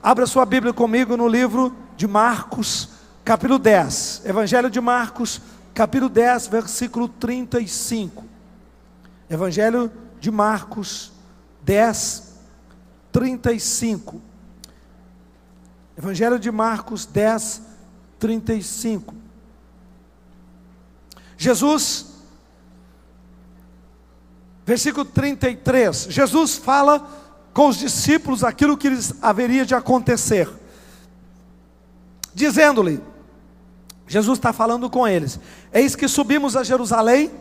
Abra sua Bíblia comigo no livro de Marcos, capítulo 10. Evangelho de Marcos, capítulo 10, versículo 35. Evangelho de Marcos 10, 35. Evangelho de Marcos 10, 35. Jesus, versículo 33. Jesus fala com os discípulos aquilo que lhes haveria de acontecer, dizendo-lhe, Jesus está falando com eles: eis que subimos a Jerusalém,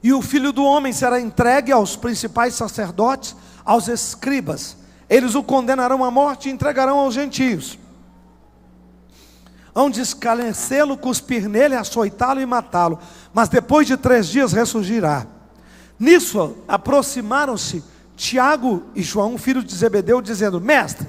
e o Filho do Homem será entregue aos principais sacerdotes, aos escribas. Eles o condenarão à morte e entregarão aos gentios. Hão de escarnecê-lo, cuspir nele, açoitá-lo e matá-lo. Mas depois de 3 dias ressurgirá. Nisso aproximaram-se Tiago e João, filho de Zebedeu, dizendo: Mestre,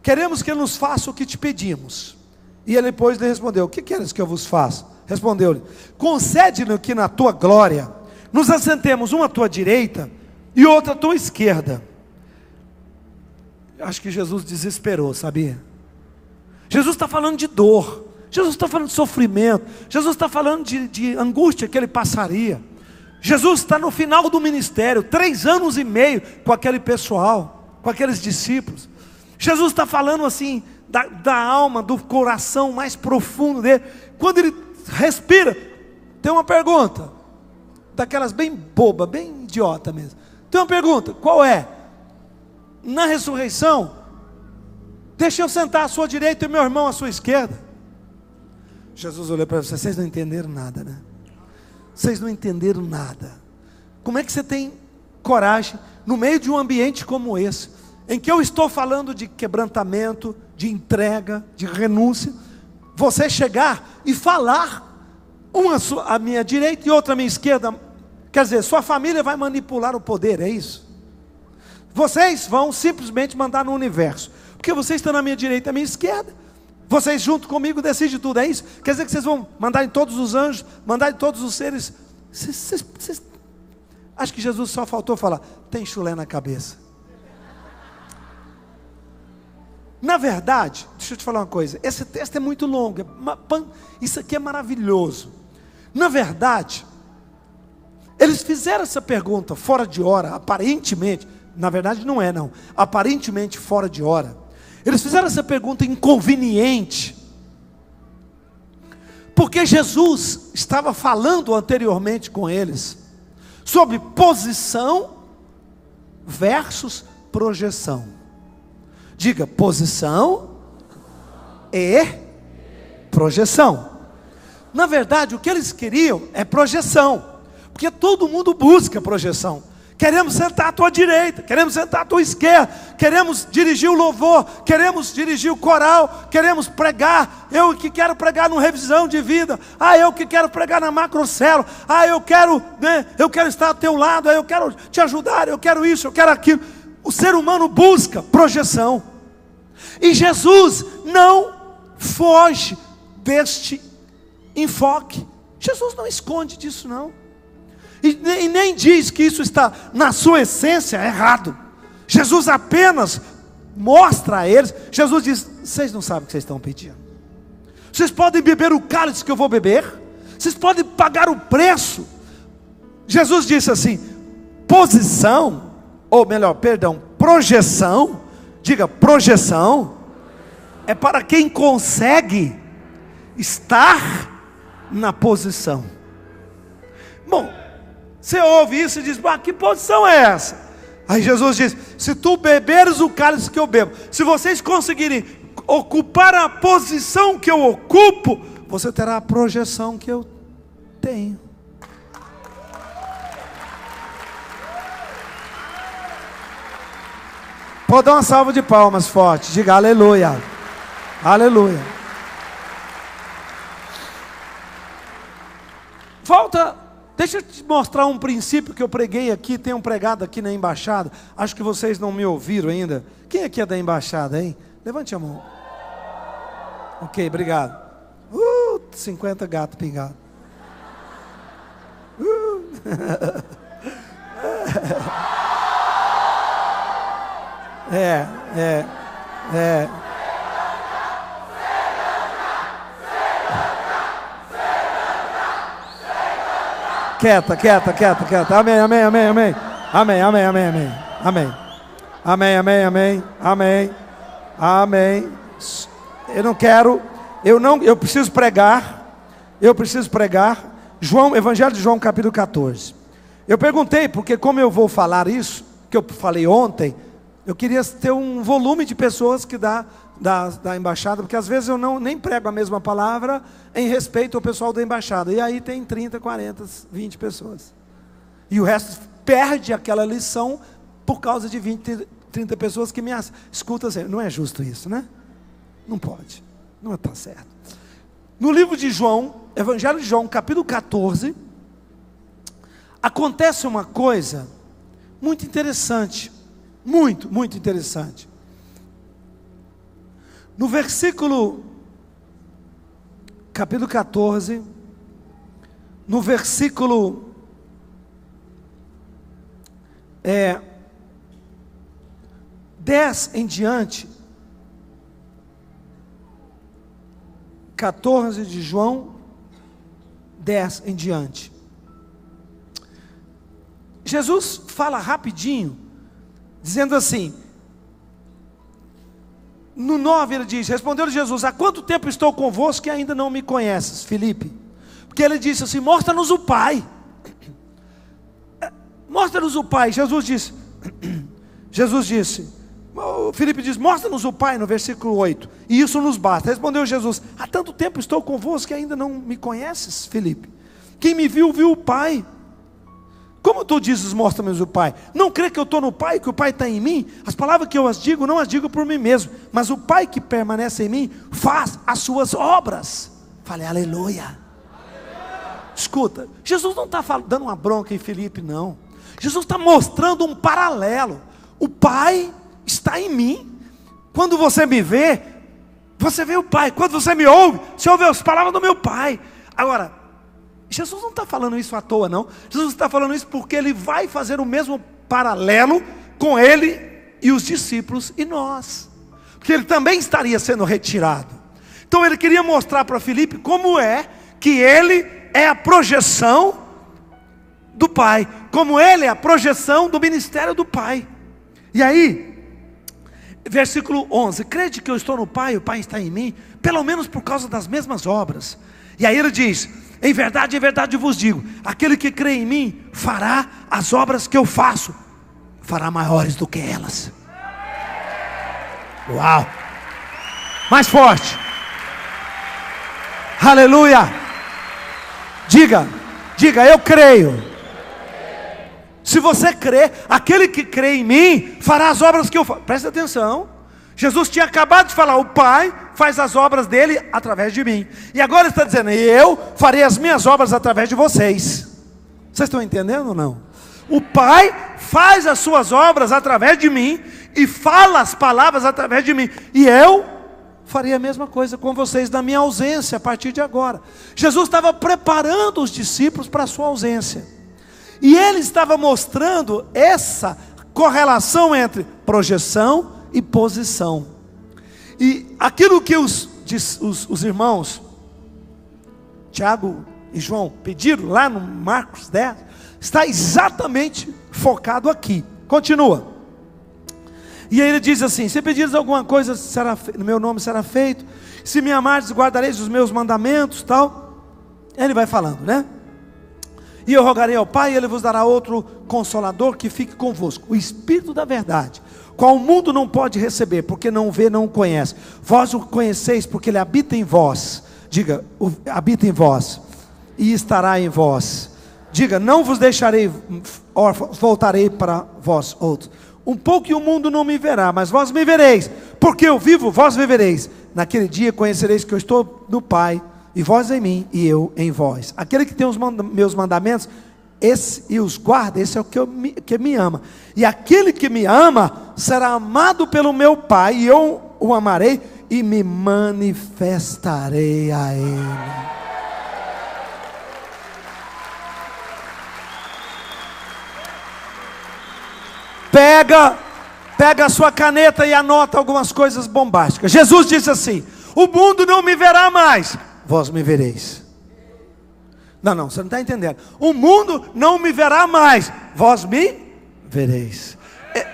queremos que nos faça o que te pedimos. E ele depois lhe respondeu: O que queres que eu vos faça? Respondeu-lhe: concede-nos que na tua glória nos assentemos uma à tua direita e outra à tua esquerda. Acho que Jesus desesperou, sabia? Jesus está falando de dor, Jesus está falando de sofrimento, Jesus está falando de angústia que ele passaria. Jesus está no final do ministério, 3 anos e meio com aquele pessoal, com aqueles discípulos. Jesus está falando assim, da alma, do coração mais profundo dele. Quando ele respira, tem uma pergunta, daquelas bem boba, bem idiota mesmo. Tem uma pergunta, qual é? Na ressurreição, deixa eu sentar à sua direita e meu irmão à sua esquerda. Jesus olhou para vocês: vocês não entenderam nada, né? Vocês não entenderam nada. Como é que você tem coragem, no meio de um ambiente como esse, em que eu estou falando de quebrantamento, de entrega, de renúncia, você chegar e falar, uma à minha direita e outra à minha esquerda? Quer dizer, sua família vai manipular o poder, é isso? Vocês vão simplesmente mandar no universo, porque vocês estão na minha direita e na minha esquerda. Vocês junto comigo decidem tudo, é isso? Quer dizer que vocês vão mandar em todos os anjos, mandar em todos os seres. Acho que Jesus só faltou falar: tem chulé na cabeça. Na verdade, deixa eu te falar uma coisa, esse texto é muito longo, isso aqui é maravilhoso. Na verdade, eles fizeram essa pergunta fora de hora, aparentemente, na verdade não é não, aparentemente fora de hora. Eles fizeram essa pergunta inconveniente, porque Jesus estava falando anteriormente com eles sobre posição versus projeção. Diga: posição e projeção. Na verdade, o que eles queriam é projeção, porque todo mundo busca projeção. Queremos sentar à tua direita, queremos sentar à tua esquerda, queremos dirigir o louvor, queremos dirigir o coral, queremos pregar. Eu que quero pregar no Revisão de Vida, eu que quero pregar na Macrocelo, eu quero estar ao teu lado, eu quero te ajudar, eu quero isso, eu quero aquilo. O ser humano busca projeção, e Jesus não foge deste enfoque. Jesus não esconde disso não. E nem diz que isso está na sua essência errado. Jesus apenas mostra a eles. Jesus diz: vocês não sabem o que vocês estão pedindo. Vocês podem beber o cálice que eu vou beber, vocês podem pagar o preço. Jesus disse assim: posição, ou melhor, perdão, projeção. Diga: projeção é para quem consegue estar na posição. Bom, você ouve isso e diz: que posição é essa? Aí Jesus diz: se tu beberes o cálice que eu bebo, se vocês conseguirem ocupar a posição que eu ocupo, você terá a projeção que eu tenho. Pode dar uma salva de palmas forte. Diga aleluia. Aleluia. Deixa eu te mostrar um princípio que eu preguei aqui, tenho pregado aqui na embaixada. Acho que vocês não me ouviram ainda. Quem aqui é da embaixada, hein? Levante a mão. Ok, obrigado. 50 gatos pingados. É, é, é. Quieta, quieta, quieta, quieta. Amém, amém, amém, amém. Amém, amém, amém, amém. Amém. Amém, amém, amém. Amém. Amém. Eu preciso pregar. Eu preciso pregar. Evangelho de João, capítulo 14. Eu perguntei, porque como eu vou falar isso, que eu falei ontem, eu queria ter um volume de pessoas que da embaixada, porque às vezes eu nem prego a mesma palavra em respeito ao pessoal da embaixada, e aí tem 30, 40, 20 pessoas, e o resto perde aquela lição por causa de 20, 30 pessoas que me escutam assim. Não é justo isso, né? Não pode, não está certo. No livro de João, Evangelho de João, capítulo 14, acontece uma coisa muito interessante, muito, muito interessante. No versículo, capítulo 14, no versículo 10 em diante, 14 de João, 10 em diante, Jesus fala rapidinho, dizendo assim, no 9 ele diz, respondeu Jesus, há quanto tempo estou convosco que ainda não me conheces, Filipe? Porque ele disse assim, mostra-nos o Pai, mostra-nos o Pai. Jesus disse, Filipe diz, mostra-nos o Pai, no versículo 8, e isso nos basta. Respondeu Jesus, há tanto tempo estou convosco que ainda não me conheces, Filipe? Quem me viu, viu o Pai. Como tu dizes, mostra-nos o Pai? Não crê que eu estou no Pai, que o Pai está em mim? As palavras que eu as digo, não as digo por mim mesmo, mas o Pai que permanece em mim, faz as suas obras. Falei, aleluia. Escuta, Jesus não está dando uma bronca em Filipe, não. Jesus está mostrando um paralelo. O Pai está em mim. Quando você me vê, você vê o Pai. Quando você me ouve, você ouve as palavras do meu Pai. Agora, Jesus não está falando isso à toa, não. Jesus está falando isso porque Ele vai fazer o mesmo paralelo com Ele e os discípulos e nós, porque Ele também estaria sendo retirado. Então Ele queria mostrar para Filipe como é que Ele é a projeção do Pai, como Ele é a projeção do ministério do Pai. E aí, versículo 11, crede que eu estou no Pai, o Pai está em mim, pelo menos por causa das mesmas obras. E aí ele diz, em verdade vos digo, aquele que crê em mim, fará as obras que eu faço, fará maiores do que elas. Uau, mais forte, aleluia, diga, eu creio. Se você crê, aquele que crê em mim, fará as obras que eu faço. Presta atenção, Jesus tinha acabado de falar, o Pai faz as obras dele através de mim, e agora ele está dizendo, eu farei as minhas obras através de vocês. Vocês estão entendendo ou não? O Pai faz as suas obras através de mim, e fala as palavras através de mim, e eu farei a mesma coisa com vocês na minha ausência, a partir de agora. Jesus estava preparando os discípulos para a sua ausência, e ele estava mostrando essa correlação entre projeção e posição. E aquilo que os irmãos Tiago e João pediram lá no Marcos 10, está exatamente focado aqui. Continua. E aí ele diz assim, se pedires alguma coisa no meu nome será feito, se me amardes guardareis os meus mandamentos, tal. Ele vai falando, né? E eu rogarei ao Pai, e Ele vos dará outro Consolador que fique convosco, o Espírito da verdade, qual o mundo não pode receber, porque não vê, não o conhece. Vós o conheceis, porque Ele habita em vós. Diga, habita em vós, e estará em vós. Diga, não vos deixarei órfãos, voltarei para vós outros. Um pouco e o mundo não me verá, mas vós me vereis, porque eu vivo, vós vivereis. Naquele dia conhecereis que eu estou no Pai, e vós em mim, e eu em vós. Aquele que tem os meus mandamentos, esse, e os guarda, esse é o que me ama. E aquele que me ama, será amado pelo meu Pai, e eu o amarei, e me manifestarei a Ele. pega a sua caneta e anota algumas coisas bombásticas. Jesus disse assim: o mundo não me verá mais, vós me vereis. Não, você não está entendendo. O mundo não me verá mais, vós me vereis.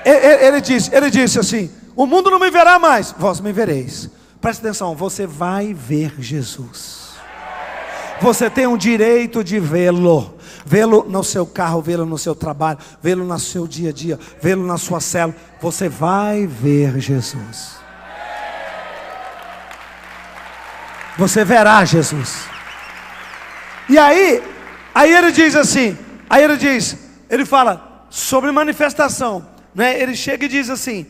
Ele disse assim: o mundo não me verá mais, vós me vereis. Presta atenção, você vai ver Jesus. Você tem o direito de vê-lo. Vê-lo no seu carro, vê-lo no seu trabalho, vê-lo no seu dia a dia, vê-lo na sua célula. Você vai ver Jesus. Você verá Jesus. E aí ele diz assim, ele fala sobre manifestação, né? Ele chega e diz assim,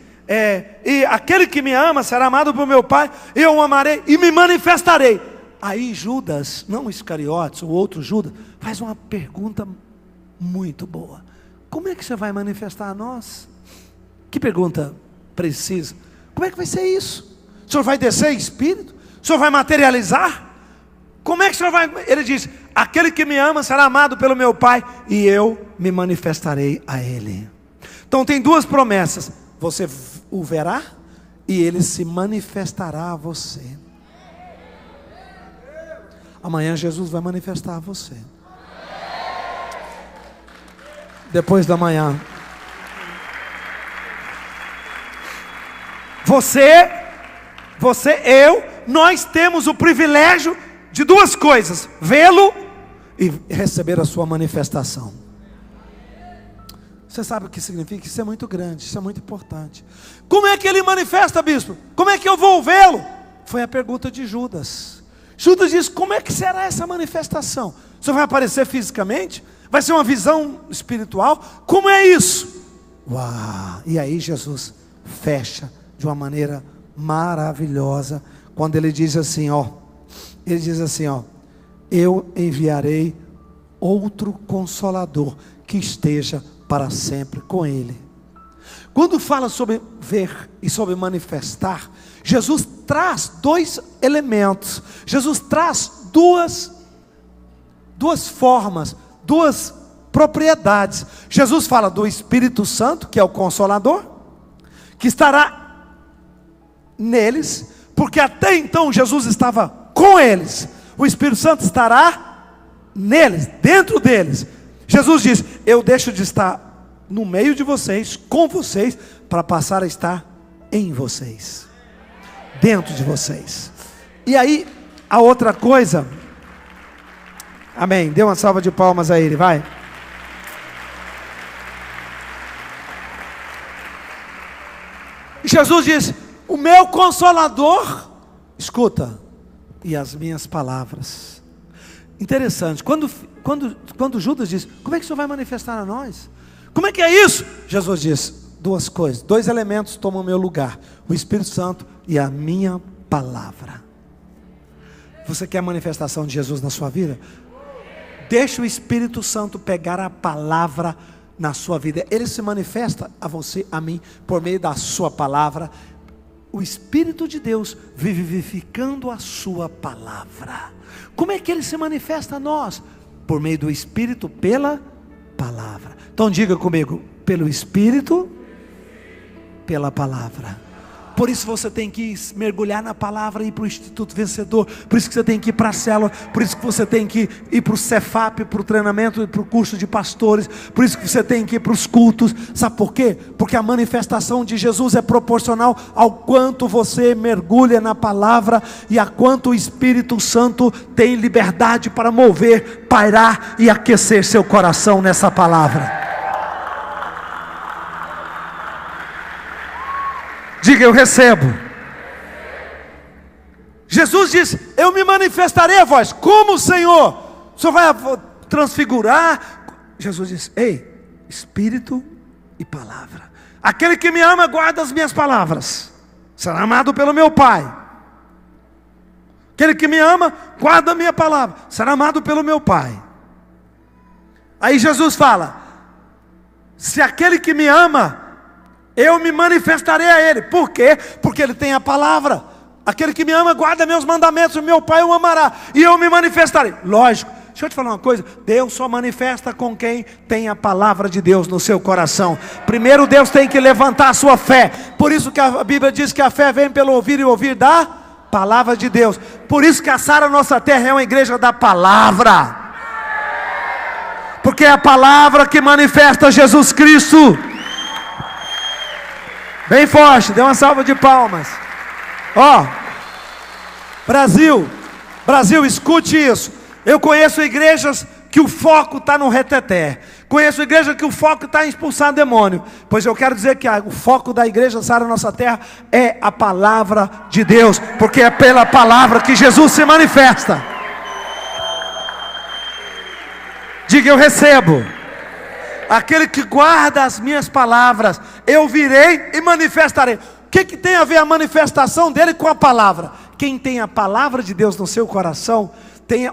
e aquele que me ama será amado por meu Pai, eu o amarei e me manifestarei. Aí Judas, não Iscariotes, o outro Judas, faz uma pergunta muito boa: como é que você vai manifestar a nós? Que pergunta precisa. Como é que vai ser isso? O Senhor vai descer em espírito? O Senhor vai materializar? Como é que o Senhor vai? Ele diz: aquele que me ama será amado pelo meu Pai, e eu me manifestarei a ele. Então tem duas promessas: você o verá e ele se manifestará a você. Amanhã Jesus vai manifestar a você. Depois da manhã, nós temos o privilégio de duas coisas: vê-lo e receber a sua manifestação. Você sabe o que significa? Isso é muito grande, isso é muito importante. Como é que ele manifesta, bispo? Como é que eu vou vê-lo? Foi a pergunta de Judas. Judas diz: como é que será essa manifestação? O Senhor vai aparecer fisicamente? Vai ser uma visão espiritual? Como é isso? Uau! E aí Jesus fecha de uma maneira maravilhosa, quando ele diz assim, eu enviarei outro Consolador, que esteja para sempre com ele. Quando fala sobre ver e sobre manifestar, Jesus traz dois elementos. Jesus traz duas formas, duas propriedades. Jesus fala do Espírito Santo, que é o Consolador, que estará neles, porque até então Jesus estava com eles. O Espírito Santo estará neles, dentro deles. Jesus diz: eu deixo de estar no meio de vocês, com vocês, para passar a estar em vocês, dentro de vocês. E aí, a outra coisa, amém, dê uma salva de palmas a ele, vai. Jesus diz: o meu Consolador, escuta, e as minhas palavras. Interessante, quando Judas diz: como é que o Senhor vai manifestar a nós? Como é que é isso? Jesus diz duas coisas, dois elementos tomam o meu lugar: o Espírito Santo e a minha palavra. Você quer a manifestação de Jesus na sua vida? Deixa o Espírito Santo pegar a palavra na sua vida. Ele se manifesta a você, a mim, por meio da sua palavra. O Espírito de Deus vivificando a sua palavra. Como é que ele se manifesta a nós? Por meio do Espírito, pela palavra. Então diga comigo: pelo Espírito, pela palavra. Por isso você tem que mergulhar na palavra e ir para o Instituto Vencedor. Por isso que você tem que ir para a célula. Por isso que você tem que ir para o Cefap, para o treinamento e para o curso de pastores. Por isso que você tem que ir para os cultos. Sabe por quê? Porque a manifestação de Jesus é proporcional ao quanto você mergulha na palavra e a quanto o Espírito Santo tem liberdade para mover, pairar e aquecer seu coração nessa palavra. Diga: eu recebo. Jesus disse: eu me manifestarei a vós. Como, Senhor? O Senhor vai transfigurar? Jesus disse: ei, Espírito e palavra. Aquele que me ama guarda as minhas palavras, será amado pelo meu Pai. Aquele que me ama guarda a minha palavra, será amado pelo meu Pai. Aí Jesus fala: se aquele que me ama, eu me manifestarei a ele. Por quê? Porque ele tem a palavra. Aquele que me ama guarda meus mandamentos, o meu Pai o amará, e eu me manifestarei. Lógico, Deixa eu te falar uma coisa, Deus só manifesta com quem tem a palavra de Deus no seu coração. Primeiro Deus tem que levantar a sua fé. Por isso que a Bíblia diz que a fé vem pelo ouvir e ouvir da palavra de Deus. Por isso que a Sara Nossa Terra é uma igreja da palavra. Porque é a palavra que manifesta Jesus Cristo. Bem forte, dê uma salva de palmas. Ó, Brasil, escute isso. Eu conheço igrejas que o foco está no reteté. Conheço igreja que o foco está em expulsar demônio. Pois eu quero dizer que o foco da igreja Sara Nossa Terra é a palavra de Deus. Porque é pela palavra que Jesus se manifesta. Diga, eu recebo. Aquele que guarda as minhas palavras, eu virei e manifestarei. O que tem a ver a manifestação dele com a palavra? Quem tem a palavra de Deus no seu coração, tem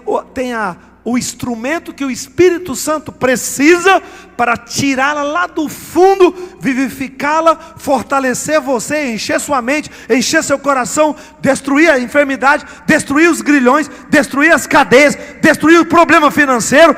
o instrumento que o Espírito Santo precisa para tirá-la lá do fundo, vivificá-la, fortalecer você, encher sua mente, encher seu coração, destruir a enfermidade, destruir os grilhões, destruir as cadeias, destruir o problema financeiro.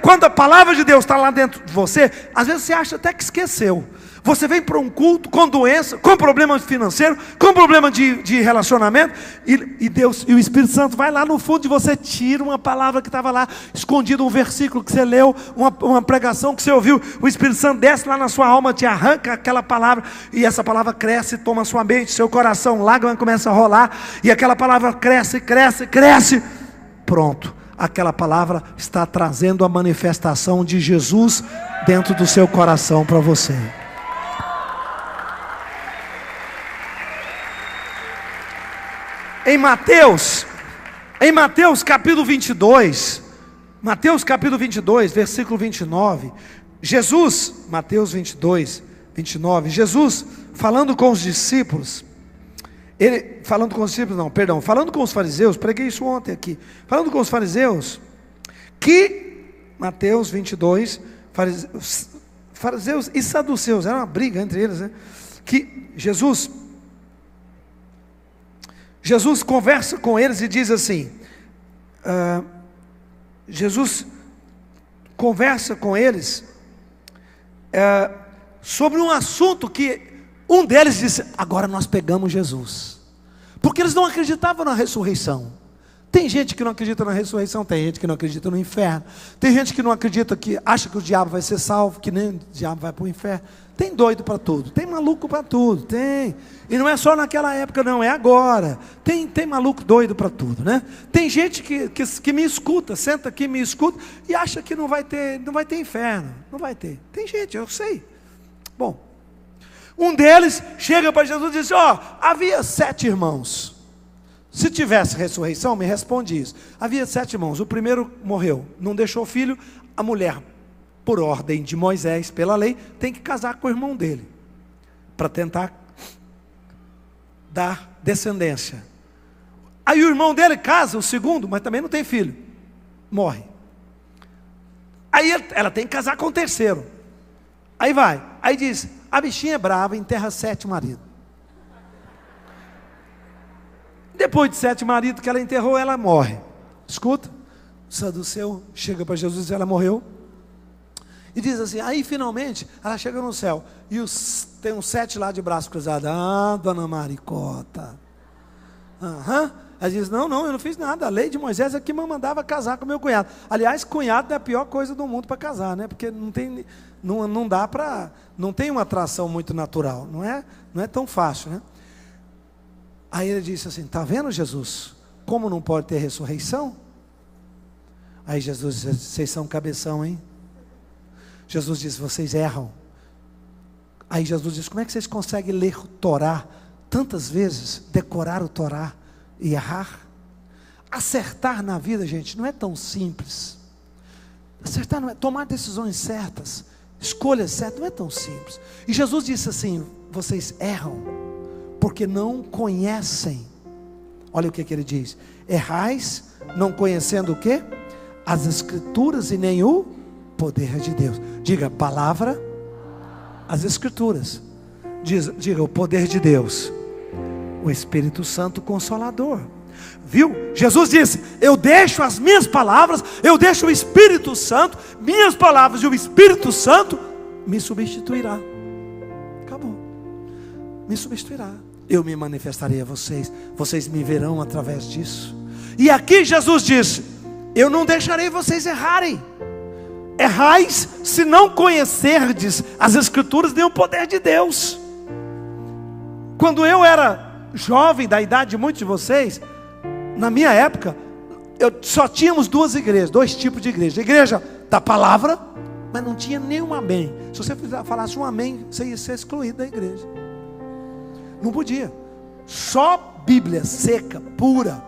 Quando a palavra de Deus está lá dentro de você, às vezes você acha até que esqueceu. Você vem para um culto com doença, com problema financeiro, com problema de relacionamento, e Deus e o Espírito Santo vai lá no fundo de você, tira uma palavra que estava lá escondida, um versículo que você leu, uma pregação que você ouviu. O Espírito Santo desce lá na sua alma, te arranca aquela palavra, e essa palavra cresce, toma sua mente, seu coração, lágrima começa a rolar, e aquela palavra cresce, cresce, cresce. Pronto, aquela palavra está trazendo a manifestação de Jesus dentro do seu coração para você. Em Mateus capítulo 22, versículo 29, Mateus 22, 29, Jesus falando com os discípulos, falando com os fariseus, preguei isso ontem aqui, falando com os fariseus, Mateus 22, fariseus e saduceus, era uma briga entre eles, né? Que Jesus conversa com eles e diz assim, Jesus conversa com eles sobre um assunto que um deles disse, agora nós pegamos Jesus, porque eles não acreditavam na ressurreição. Tem gente que não acredita na ressurreição, tem gente que não acredita no inferno, tem gente que não acredita, que acha que o diabo vai ser salvo, que nem o diabo vai para o inferno. Tem doido para tudo, tem maluco para tudo, tem. E não é só naquela época não, é agora. Tem maluco doido para tudo, né? Tem gente que me escuta, senta aqui, me escuta e acha que não vai ter inferno. Não vai ter. Tem gente, eu sei. Bom, um deles chega para Jesus e diz, havia 7 irmãos. Se tivesse ressurreição, me responde isso. Havia 7 irmãos, o primeiro morreu, não deixou filho, a mulher, por ordem de Moisés, pela lei, tem que casar com o irmão dele, para tentar dar descendência. Aí o irmão dele casa, o segundo, mas também não tem filho, morre. Aí ela tem que casar com o terceiro. Aí vai, aí diz, a bichinha é brava, enterra 7 maridos. Depois de 7 maridos que ela enterrou, ela morre. Escuta, o saduceu chega para Jesus e diz, ela morreu. E diz assim, aí finalmente ela chega no céu, e tem uns 7 lá de braço cruzado. Dona Maricota. Ela diz, não, eu não fiz nada, a lei de Moisés é que me mandava casar com meu cunhado. Aliás, cunhado é a pior coisa do mundo para casar, né? Porque não dá para, não tem uma atração muito natural, não é tão fácil, né? Aí ele disse assim, está vendo, Jesus, como não pode ter ressurreição? Aí Jesus disse, vocês são cabeção, hein? Jesus disse, vocês erram. Aí Jesus disse, como é que vocês conseguem ler o Torá tantas vezes, decorar o Torá e errar? Acertar na vida, gente, não é tão simples. Acertar não é, tomar decisões certas, escolhas certas, não é tão simples. E Jesus disse assim, vocês erram porque não conhecem. Olha o que ele diz, errais não conhecendo o quê? As Escrituras e nem o poder de Deus. Diga, palavra, as Escrituras. Diga, o poder de Deus. O Espírito Santo Consolador. Viu? Jesus disse: eu deixo as minhas palavras, eu deixo o Espírito Santo, minhas palavras, e o Espírito Santo me substituirá. Acabou. Me substituirá. Eu me manifestarei a vocês, vocês me verão através disso. E aqui Jesus disse: eu não deixarei vocês errarem. Errais se não conhecerdes as Escrituras nem o poder de Deus. Quando eu era jovem, da idade de muitos de vocês, na minha época, só tínhamos duas igrejas, dois tipos de igreja. A igreja da palavra, mas não tinha nenhum amém. Se você falasse um amém, você ia ser excluído da igreja. Não podia. Só Bíblia seca, pura.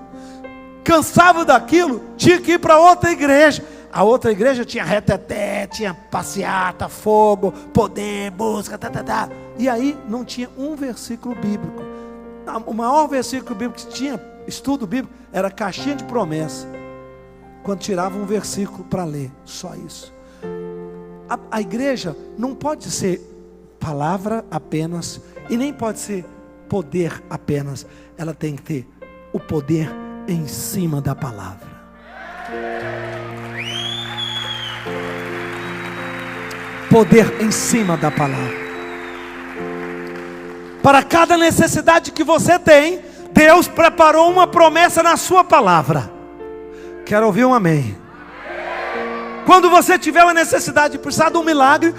Cansava daquilo, tinha que ir para outra igreja. A outra igreja tinha reteté, tinha passeata, fogo, poder, música, E aí não tinha um versículo bíblico. O maior versículo bíblico que tinha, estudo bíblico, era a caixinha de promessa. Quando tirava um versículo para ler, só isso. A igreja não pode ser palavra apenas, e nem pode ser poder apenas. Ela tem que ter o poder em cima da palavra. Poder em cima da palavra. Para cada necessidade que você tem, Deus preparou uma promessa na sua palavra. Quero ouvir um amém. Quando você tiver uma necessidade, precisar de um milagre,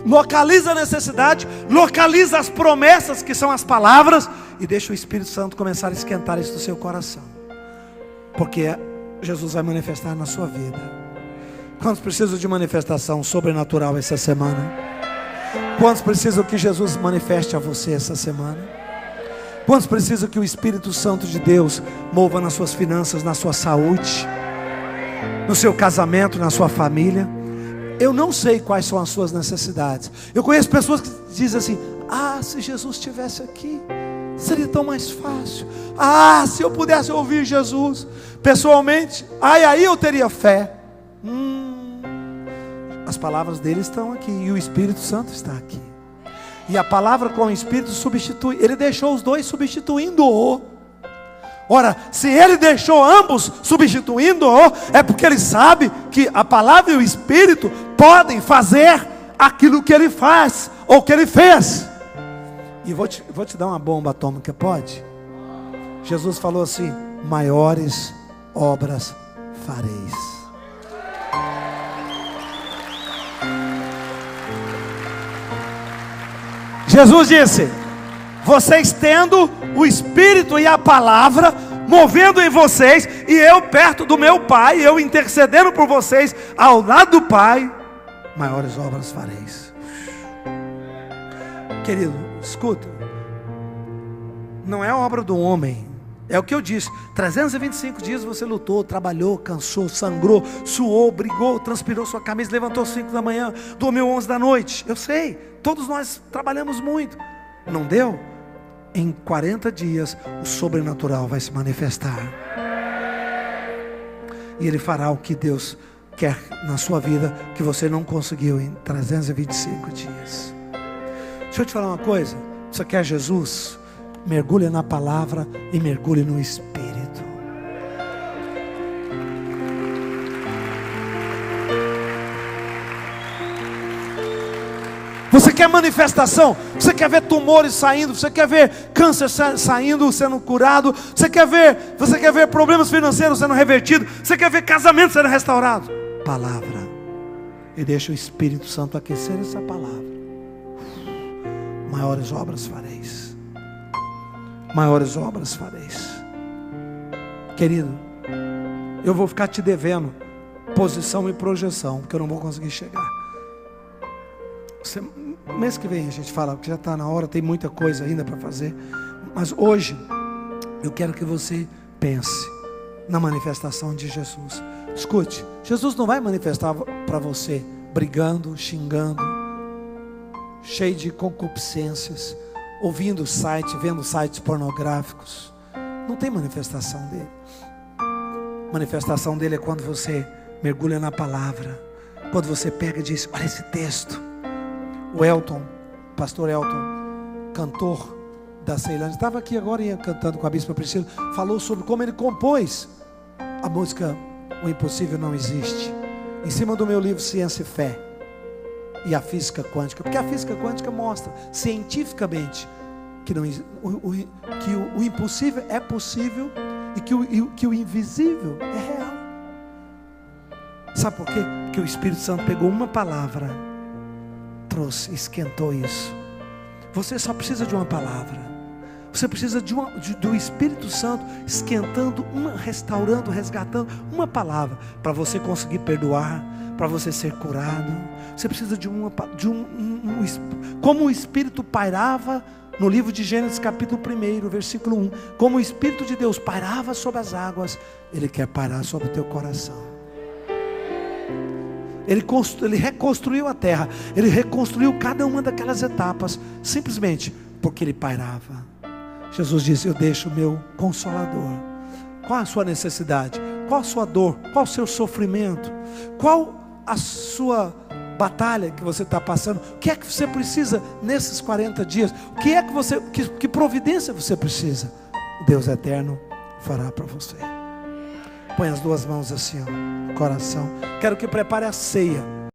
localiza a necessidade, localiza as promessas que são as palavras, e deixa o Espírito Santo começar a esquentar isso do seu coração, porque Jesus vai manifestar na sua vida. Quantos precisam de manifestação sobrenatural essa semana? Quantos precisam que Jesus manifeste a você essa semana? Quantos precisam que o Espírito Santo de Deus mova nas suas finanças, na sua saúde, no seu casamento, na sua família? Eu não sei quais são as suas necessidades. Eu conheço pessoas que dizem assim: ah, se Jesus estivesse aqui, seria tão mais fácil. Ah, se eu pudesse ouvir Jesus pessoalmente, aí eu teria fé. As palavras dele estão aqui, e o Espírito Santo está aqui. E a palavra com o Espírito substitui. Ele deixou os dois substituindo-o. Ora, se ele deixou ambos substituindo-o, é porque ele sabe que a palavra e o Espírito podem fazer aquilo que ele faz, ou que ele fez. E vou te dar uma bomba atômica, pode? Jesus falou assim: maiores obras fareis. Jesus disse: vocês tendo o Espírito e a palavra movendo em vocês, e eu perto do meu Pai, eu intercedendo por vocês ao lado do Pai, maiores obras fareis. Querido, escuta, não é obra do homem. É o que eu disse: 325 dias você lutou, trabalhou, cansou, sangrou, suou, brigou, transpirou sua camisa, levantou às 5 da manhã, dormiu 11 da noite. Eu sei, todos nós trabalhamos muito. Não deu? Em 40 dias o sobrenatural vai se manifestar. E Ele fará o que Deus quer na sua vida, que você não conseguiu em 325 dias. Deixa eu te falar uma coisa: você quer Jesus? Mergulhe na palavra e mergulhe no Espírito. Você quer manifestação? Você quer ver tumores saindo? Você quer ver câncer saindo, sendo curado? Você quer ver problemas financeiros sendo revertidos? Você quer ver casamento sendo restaurado? Palavra. E deixa o Espírito Santo aquecer essa palavra. Maiores obras fareis. Maiores obras fareis. Querido, eu vou ficar te devendo posição e projeção, porque eu não vou conseguir chegar. Mês que vem a gente fala, porque já está na hora, tem muita coisa ainda para fazer. Mas hoje eu quero que você pense na manifestação de Jesus. Escute, Jesus não vai manifestar para você brigando, xingando, cheio de concupiscências, ouvindo site, vendo sites pornográficos. Não tem manifestação dele. Manifestação dele é quando você mergulha na palavra, quando você pega e diz: olha esse texto. O Elton, pastor Elton, cantor da Ceilândia, estava aqui agora cantando com a Bispa Priscila, falou sobre como ele compôs a música O Impossível Não Existe, em cima do meu livro Ciência e Fé e a Física Quântica, porque a Física Quântica mostra cientificamente que o impossível é possível e que o invisível é real. Sabe por quê? Porque o Espírito Santo pegou uma palavra, trouxe, esquentou isso. Você só precisa de uma palavra. Você precisa do Espírito Santo esquentando, restaurando, resgatando uma palavra para você conseguir perdoar, para você ser curado. Você precisa como o Espírito pairava no livro de Gênesis capítulo 1, versículo 1, como o Espírito de Deus pairava sobre as águas, Ele quer pairar sobre o teu coração. Ele reconstruiu a terra, Ele reconstruiu cada uma daquelas etapas, simplesmente porque Ele pairava. Jesus disse: eu deixo o meu Consolador. Qual a sua necessidade? Qual a sua dor? Qual o seu sofrimento? Qual a sua batalha que você está passando? O que é que você precisa nesses 40 dias? O que é que providência você precisa? Deus eterno fará para você. Põe as duas mãos assim, ó, no coração. Quero que prepare a ceia.